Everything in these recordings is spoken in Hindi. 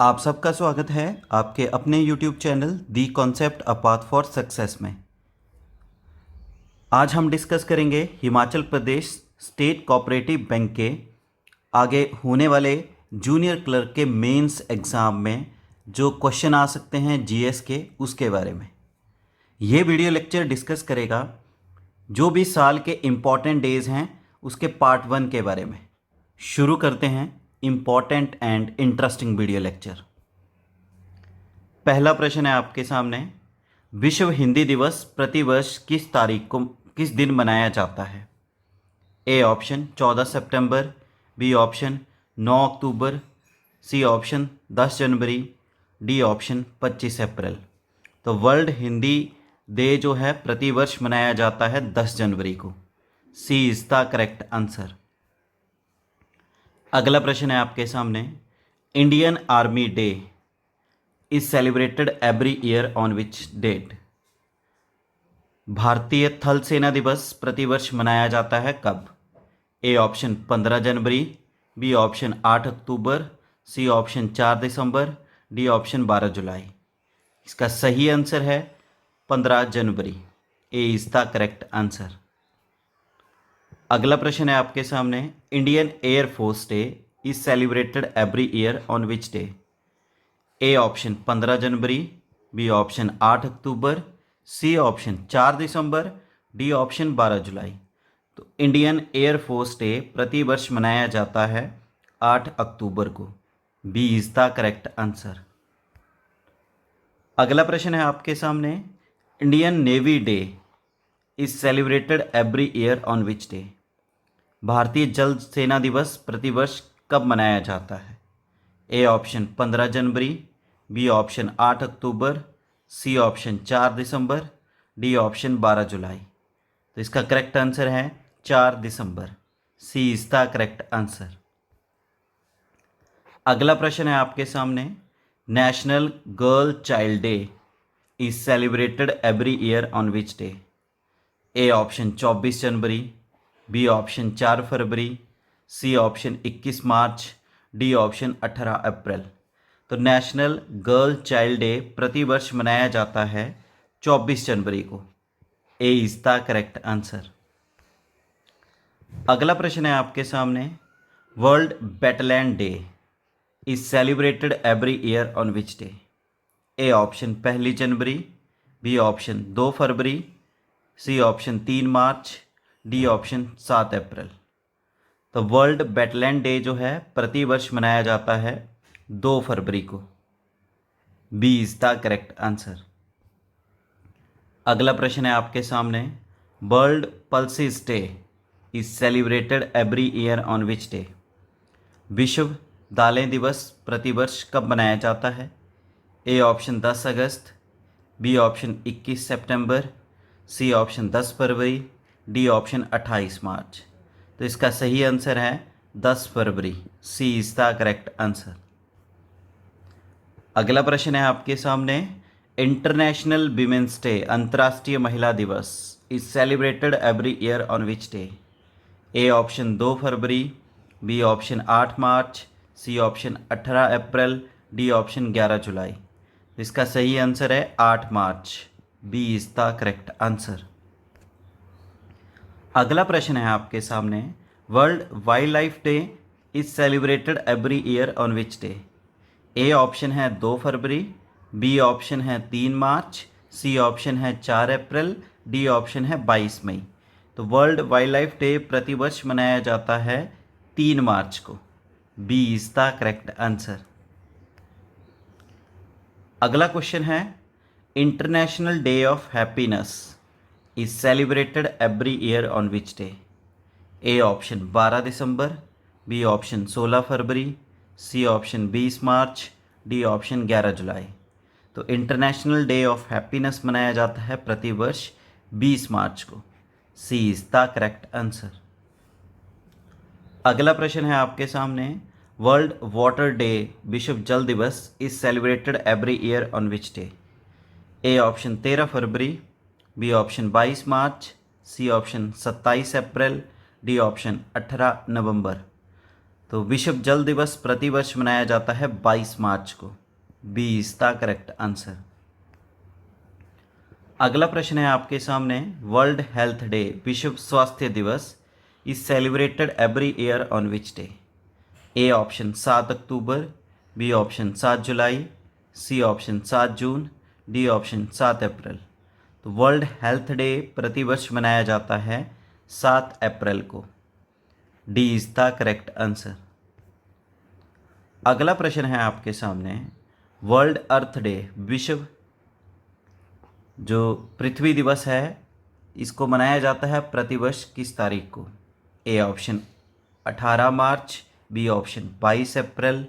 आप सबका स्वागत है आपके अपने YouTube channel the concept a path for success में। आज हम डिस्कस करेंगे Himachal Pradesh state cooperative bank के आगे होने वाले जूनियर क्लर्क के मेंस एग्ज़ाम में जो क्वेश्चन आ सकते हैं जीएस के, उसके बारे में ये वीडियो लेक्चर डिस्कस करेगा। जो भी साल के इम्पॉर्टेंट डेज़ हैं उसके पार्ट 1 के बारे में। शुरू करते हैं important and interesting video lecture. पहला प्रश्न है आपके सामने, विश्व हिंदी दिवस प्रतिवर्ष किस तारीख को किस दिन मनाया जाता है? ए ऑप्शन 14 सितंबर, बी ऑप्शन 9 अक्टूबर, सी ऑप्शन 10 जनवरी, डी ऑप्शन 25 अप्रैल। तो वर्ल्ड हिंदी डे जो है प्रतिवर्ष मनाया जाता है 10 जनवरी को। C is the correct answer. अगला प्रश्न है आपके सामने, Indian army day is celebrated every year on which date? भारतीय थल सेना दिवस प्रतिवर्ष मनाया जाता है कब? ए ऑप्शन 15 जनवरी, बी ऑप्शन 8 अक्टूबर, सी ऑप्शन 4 दिसंबर, डी ऑप्शन 12 जुलाई। इसका सही आंसर है 15 जनवरी। A is the correct answer. अगला प्रश्न है आपके सामने, Indian air force day is celebrated every year on which day? A option 15 जनवरी, बी ऑप्शन 8 अक्टूबर, सी ऑप्शन 4 दिसंबर, डी ऑप्शन 12 जुलाई। तो इंडियन एयर फोर्स डे प्रतिवर्ष मनाया जाता है 8 अक्टूबर को। B is the correct answer. अगला प्रश्न है आपके सामने, Indian navy day is celebrated every year on which day? भारतीय जल सेना दिवस प्रतिवर्ष कब मनाया जाता है? ए ऑप्शन 15 जनवरी, बी ऑप्शन 8 अक्टूबर, सी ऑप्शन 4 दिसंबर, डी ऑप्शन 12 जुलाई। तो इसका करेक्ट आंसर है 4 दिसंबर। C is the correct answer. अगला प्रश्न है आपके सामने, national girl child day is celebrated every year on which day? A option 24 जनवरी, बी ऑप्शन 4 फरवरी, सी ऑप्शन 21 मार्च, डी ऑप्शन 18 अप्रैल। तो नेशनल गर्ल चाइल्ड डे प्रतिवर्ष मनाया जाता है 24 जनवरी को। A is the correct answer. अगला प्रश्न है आपके सामने, world wetland day is celebrated every year on which day? A option 1 जनवरी, बी ऑप्शन 2 फरवरी, सी ऑप्शन 3 मार्च, डी ऑप्शन 7 अप्रैल। तो वर्ल्ड वेटलैंड डे जो है प्रतिवर्ष मनाया जाता है 2 फरवरी को। B is the correct answer. अगला प्रश्न है आपके सामने, world pulses day is celebrated every year on which day? विश्व दालें दिवस प्रतिवर्ष कब मनाया जाता है? ए ऑप्शन 10 अगस्त, बी ऑप्शन 21 सितंबर, सी ऑप्शन 10 फरवरी, डी ऑप्शन 28 मार्च। तो इसका सही आंसर है 10 फरवरी। C is the correct answer. अगला प्रश्न है आपके सामने, इंटरनेशनल विमेंस डे अंतर्राष्ट्रीय महिला दिवस is celebrated every year on which day? A option 2 फरवरी, बी ऑप्शन 8 मार्च, सी ऑप्शन 18 अप्रैल, डी ऑप्शन 11 जुलाई। इसका सही आंसर है 8 मार्च। B is the correct answer. अगला प्रश्न है आपके सामने, world wildlife day is celebrated every year on which day? A option है 2 फरवरी, बी ऑप्शन है 3 मार्च, सी ऑप्शन है 4 अप्रैल, डी ऑप्शन है 22 मई। तो वर्ल्ड वाइल्ड लाइफ डे प्रतिवर्ष मनाया जाता है 3 मार्च को। B is the correct answer. अगला क्वेश्चन है, international day of happiness is celebrated every year on which day? A option 12 दिसंबर, बी ऑप्शन 16 फरवरी, सी ऑप्शन 20 मार्च, डी ऑप्शन 11 जुलाई। तो इंटरनेशनल डे ऑफ हैप्पीनेस मनाया जाता है प्रतिवर्ष 20 मार्च को। C is the correct answer. अगला प्रश्न है आपके सामने, वर्ल्ड वाटर डे विश्व जल दिवस is celebrated every year on which day? A option 13 फरवरी, बी ऑप्शन 22 मार्च, सी ऑप्शन 27 अप्रैल, डी ऑप्शन 18 नवंबर। तो विश्व जल दिवस प्रतिवर्ष मनाया जाता है 22 मार्च को। B is the correct answer. अगला प्रश्न है आपके सामने, वर्ल्ड हेल्थ डे विश्व स्वास्थ्य दिवस is celebrated every year on which day? A option 7 अक्टूबर, बी ऑप्शन 7 जुलाई, सी ऑप्शन 7 जून, डी ऑप्शन 7 अप्रैल। तो वर्ल्ड हेल्थ डे प्रतिवर्ष मनाया जाता है 7 अप्रैल को। D is the correct answer. अगला प्रश्न है आपके सामने, वर्ल्ड अर्थ डे विश्व जो पृथ्वी दिवस है इसको मनाया जाता है प्रतिवर्ष किस तारीख को? ए ऑप्शन 18 मार्च, बी ऑप्शन 22 अप्रैल,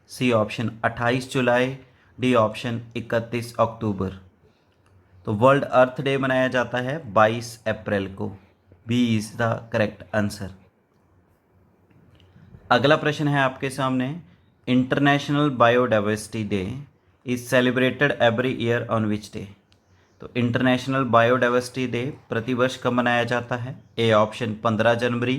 सी ऑप्शन 28 जुलाई, डी ऑप्शन 31 अक्टूबर। तो वर्ल्ड अर्थ डे मनाया जाता है 22 अप्रैल को। B is the correct answer. अगला प्रश्न है आपके सामने, international biodiversity day is celebrated every year on which day? तो इंटरनेशनल बायोडाइवर्सिटी डे प्रतिवर्ष कब मनाया जाता है? ए ऑप्शन 15 जनवरी,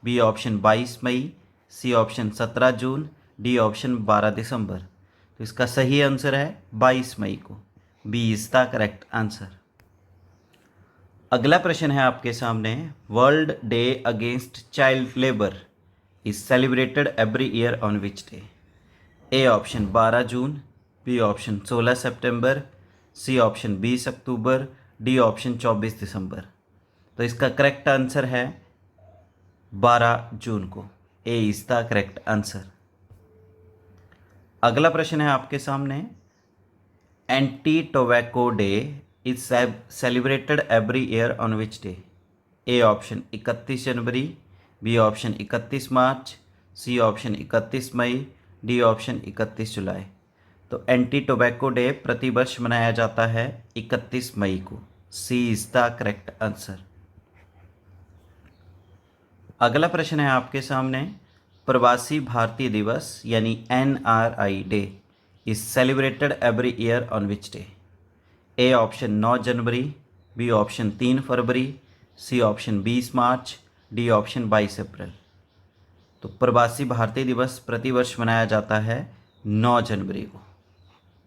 बी ऑप्शन 22 मई, सी ऑप्शन 17 जून, डी ऑप्शन 12 दिसंबर। तो इसका सही आंसर है 22 मई को। B is the correct answer. अगला प्रश्न है आपके सामने, world day against child labour is celebrated every year on which day? A option 12 जून, बी ऑप्शन 16 सितंबर, सी ऑप्शन 20 अक्टूबर, डी ऑप्शन 24 दिसंबर। तो इसका करेक्ट आंसर है 12 जून को। A is the correct answer. अगला प्रश्न है आपके सामने, anti tobacco day is celebrated every year on which day? A option 31 जनवरी, बी ऑप्शन 31 मार्च, सी ऑप्शन 31 मई, डी ऑप्शन 31 जुलाई। तो एंटी टोबैको डे प्रतिवर्ष मनाया जाता है 31 मई को। C is the correct answer. अगला प्रश्न है आपके सामने, प्रवासी भारतीय दिवस यानी NRI day is celebrated every year on which day? A option 9 जनवरी, बी ऑप्शन 3 फरवरी, सी ऑप्शन 20 मार्च, डी ऑप्शन 22 अप्रैल। तो प्रवासी भारतीय दिवस प्रतिवर्ष मनाया जाता है 9 जनवरी को।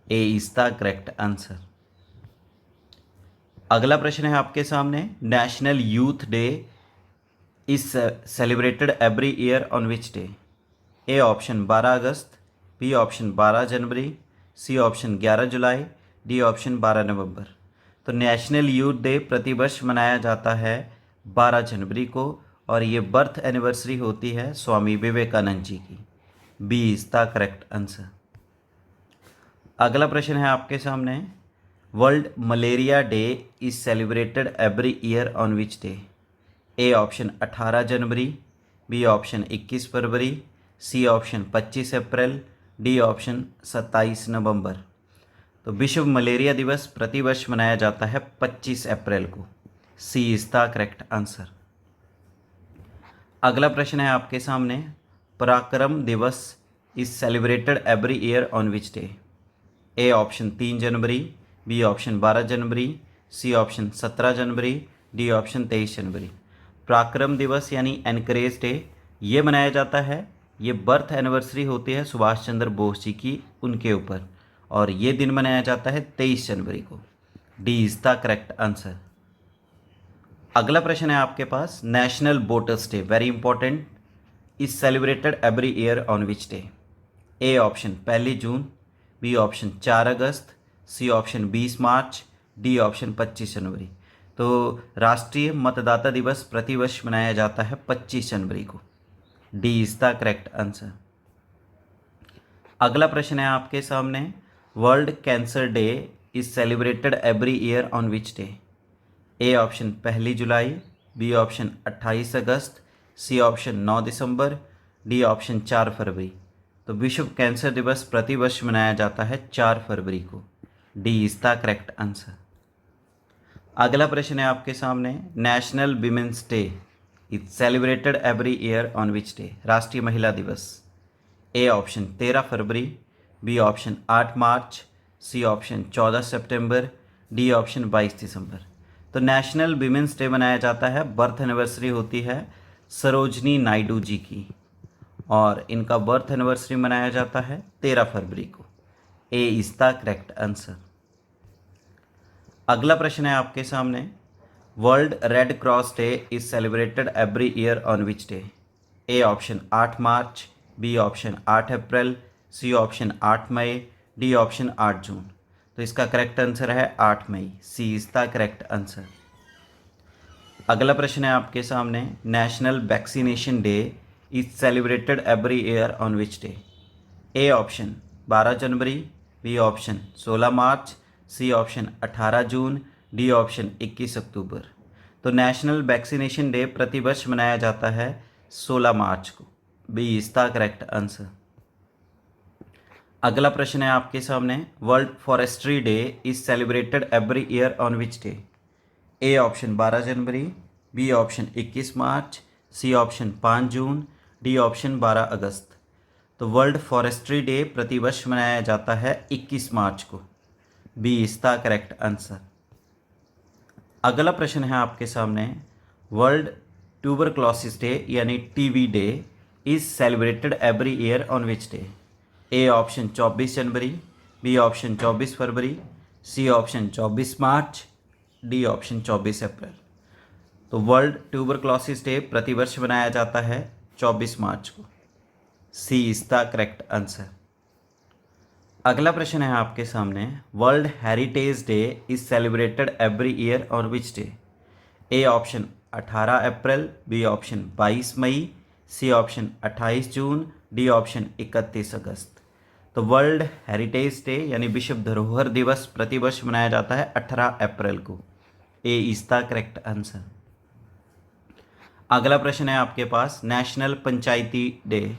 A is the correct answer. अगला प्रश्न है आपके सामने, national youth day is celebrated every year on which day? A option 12 अगस्त, बी ऑप्शन 12 जनवरी, सी ऑप्शन 11 जुलाई, डी ऑप्शन 12 नवंबर। तो नेशनल यूथ डे प्रतिवर्ष मनाया जाता है 12 जनवरी को और ये बर्थ एनिवर्सरी होती है स्वामी विवेकानंद जी की। B is the correct answer. अगला प्रश्न है आपके सामने, world malaria day is celebrated every year on which day? A option 18 जनवरी, बी ऑप्शन 21 फरवरी, सी ऑप्शन 25 अप्रैल, डी ऑप्शन 27 नवंबर। तो विश्व मलेरिया दिवस प्रतिवर्ष मनाया जाता है 25 अप्रैल को। C is the correct answer. अगला प्रश्न है आपके सामने, Parakram Diwas is celebrated every year on which day? A option 3 जनवरी, बी ऑप्शन 12 जनवरी, सी ऑप्शन 17 जनवरी, डी ऑप्शन 23 जनवरी। पराक्रम दिवस यानी एनकरेज डे ये मनाया जाता है, ये बर्थ एनिवर्सरी होती है सुभाष चंद्र बोस जी की, उनके ऊपर, और ये दिन मनाया जाता है 23 जनवरी को। D is the correct answer. अगला प्रश्न है आपके पास, national voters day very important is celebrated every year on which day? A option 1 जून, बी ऑप्शन 4 अगस्त, सी ऑप्शन 20 मार्च, डी ऑप्शन 25 जनवरी। तो राष्ट्रीय मतदाता दिवस प्रतिवर्ष मनाया जाता है 25 जनवरी को। D is the correct answer. अगला प्रश्न है आपके सामने, world cancer day is celebrated every year on which day? A option 1 जुलाई, बी ऑप्शन 28 अगस्त, सी ऑप्शन 9 दिसंबर, डी ऑप्शन 4 फरवरी। तो विश्व कैंसर दिवस प्रतिवर्ष मनाया जाता है 4 फरवरी को। D is the correct answer. अगला प्रश्न है आपके सामने, national women's day is celebrated every year on which day? राष्ट्रीय महिला दिवस। ए ऑप्शन 13 फरवरी, बी ऑप्शन 8 मार्च, सी ऑप्शन 14 सितंबर, डी ऑप्शन 22 दिसंबर। तो नेशनल विमेंस डे मनाया जाता है, बर्थ एनिवर्सरी होती है सरोजनी नायडू जी की, और इनका बर्थ एनिवर्सरी मनाया जाता है 13 फरवरी को। A is the correct answer. अगला प्रश्न है आपके सामने, world red cross day is celebrated every year on which day? A option 8 मार्च, बी ऑप्शन 8 अप्रैल, सी ऑप्शन 8 मई, डी ऑप्शन 8 जून। तो इसका करेक्ट आंसर है 8 मई। C is the correct answer. अगला प्रश्न है आपके सामने, national vaccination day is celebrated every year on which day? A option 12 जनवरी, बी ऑप्शन 16 मार्च, सी ऑप्शन 18 जून, डी ऑप्शन 21 अक्टूबर। तो नेशनल वैक्सीनेशन डे प्रतिवर्ष मनाया जाता है 16 मार्च को। B is the correct answer. अगला प्रश्न है आपके सामने, world forestry day is celebrated every year on which day? A option 12 जनवरी, बी ऑप्शन 21 मार्च, सी ऑप्शन 5 जून, डी ऑप्शन 12 अगस्त। तो वर्ल्ड फॉरेस्ट्री डे प्रतिवर्ष मनाया जाता है 21 मार्च को। B is the correct answer. अगला प्रश्न है आपके सामने, वर्ल्ड ट्यूबरक्लोसिस डे यानी TB day is celebrated every year on which day? A option 24 जनवरी, बी ऑप्शन 24 फरवरी, सी ऑप्शन 24 मार्च, डी ऑप्शन 24 अप्रैल। तो वर्ल्ड ट्यूबरक्लोसिस डे प्रतिवर्ष मनाया जाता है 24 मार्च को। C is the correct answer. अगला प्रश्न है आपके सामने, world heritage day is celebrated every year on which day? A option 18 अप्रैल, बी ऑप्शन 22 मई, सी ऑप्शन 28 जून, डी ऑप्शन 31 अगस्त। तो वर्ल्ड हेरिटेज डे यानी विश्व धरोहर दिवस प्रतिवर्ष मनाया जाता है 18 अप्रैल को। A is the correct answer. अगला प्रश्न है आपके पास, national Panchayati day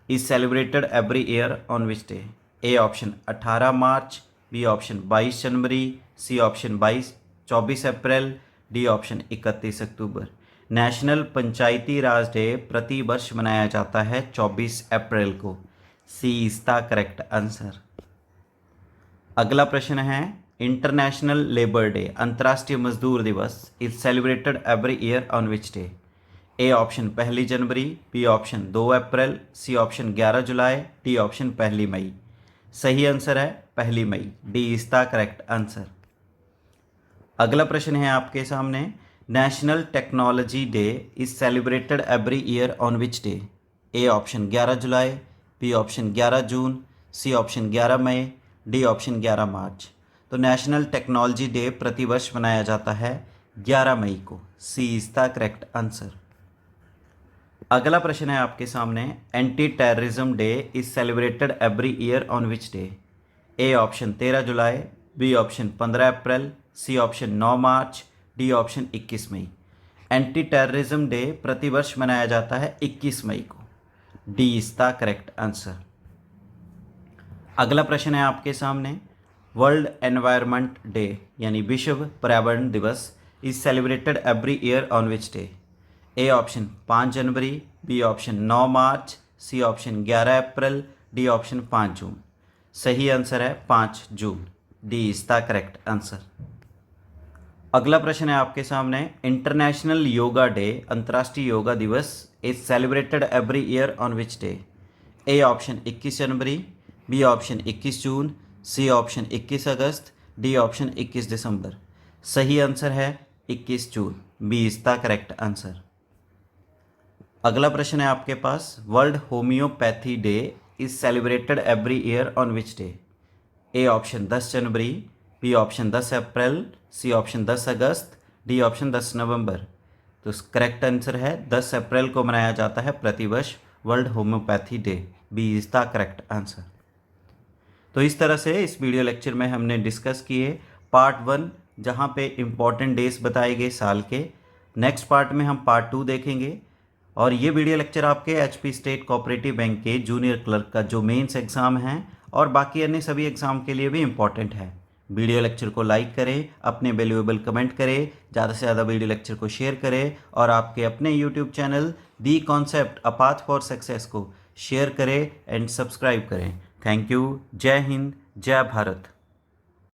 is celebrated every year on which day? A option 18 मार्च, बी ऑप्शन 22 जनवरी, सी ऑप्शन 24 अप्रैल, डी ऑप्शन 31 अक्टूबर। नेशनल पंचायती राज डे प्रति वर्ष मनाया जाता है 24 अप्रैल को। C is the correct answer. अगला प्रश्न है, इंटरनेशनल लेबर डे अंतर्राष्ट्रीय मजदूर दिवस is celebrated every year on which day? A option 1 जनवरी, बी ऑप्शन 2 अप्रैल, सी ऑप्शन 11 जुलाई, डी ऑप्शन 1 मई। सही आंसर है 1 मई। D is the correct answer. अगला प्रश्न है आपके सामने, national technology day is celebrated every year on which day? A option 11 जुलाई, बी ऑप्शन 11 जून, सी ऑप्शन 11 मई, डी ऑप्शन 11 मार्च। तो नेशनल टेक्नोलॉजी डे प्रतिवर्ष मनाया जाता है 11 मई को। C is the correct answer. अगला प्रश्न है आपके सामने, anti terrorism day is celebrated every year on which day? A option 13 जुलाई, बी ऑप्शन 15 अप्रैल, सी ऑप्शन 9 मार्च, डी ऑप्शन 21 मई। एंटी टेररिज्म डे प्रतिवर्ष मनाया जाता है 21 मई को। D is the correct answer. अगला प्रश्न है आपके सामने, वर्ल्ड एनवायरनमेंट डे यानी विश्व पर्यावरण दिवस is celebrated every year on which day? A option 5 जनवरी, बी ऑप्शन 9 मार्च, सी ऑप्शन 11 अप्रैल, डी ऑप्शन 5 जून। सही आंसर है 5 जून। D is the correct answer. अगला प्रश्न है आपके सामने, इंटरनेशनल योगा डे अंतर्राष्ट्रीय योगा दिवस is celebrated every year on which day? A option 21 जनवरी, बी ऑप्शन 21 जून, सी ऑप्शन 21 अगस्त, डी ऑप्शन 21 दिसंबर। सही आंसर है 21 जून। B is the correct answer. अगला प्रश्न है आपके पास, world homeopathy day is celebrated every year on which day? A option 10 जनवरी, बी ऑप्शन 10 अप्रैल, सी ऑप्शन 10 अगस्त, डी ऑप्शन 10 नवंबर। तो करेक्ट आंसर है 10 अप्रैल को मनाया जाता है प्रतिवर्ष world homeopathy day. B is the correct answer. तो इस तरह से इस वीडियो लेक्चर में हमने डिस्कस किए पार्ट 1, जहाँ पे इम्पॉर्टेंट डेज बताए गए साल के। नेक्स्ट पार्ट में हम पार्ट 2 देखेंगे। और ये वीडियो लेक्चर आपके एचपी स्टेट कोऑपरेटिव बैंक के जूनियर क्लर्क का जो मेंस एग्ज़ाम है और बाकी अन्य सभी एग्ज़ाम के लिए भी इम्पॉर्टेंट है। वीडियो लेक्चर को लाइक करें, अपने वैल्यूएबल कमेंट करें, ज़्यादा से ज़्यादा वीडियो लेक्चर को शेयर करें और आपके अपने YouTube channel the concept a path for success को शेयर करें एंड सब्सक्राइब करें। Thank you. जय हिंद, जय भारत।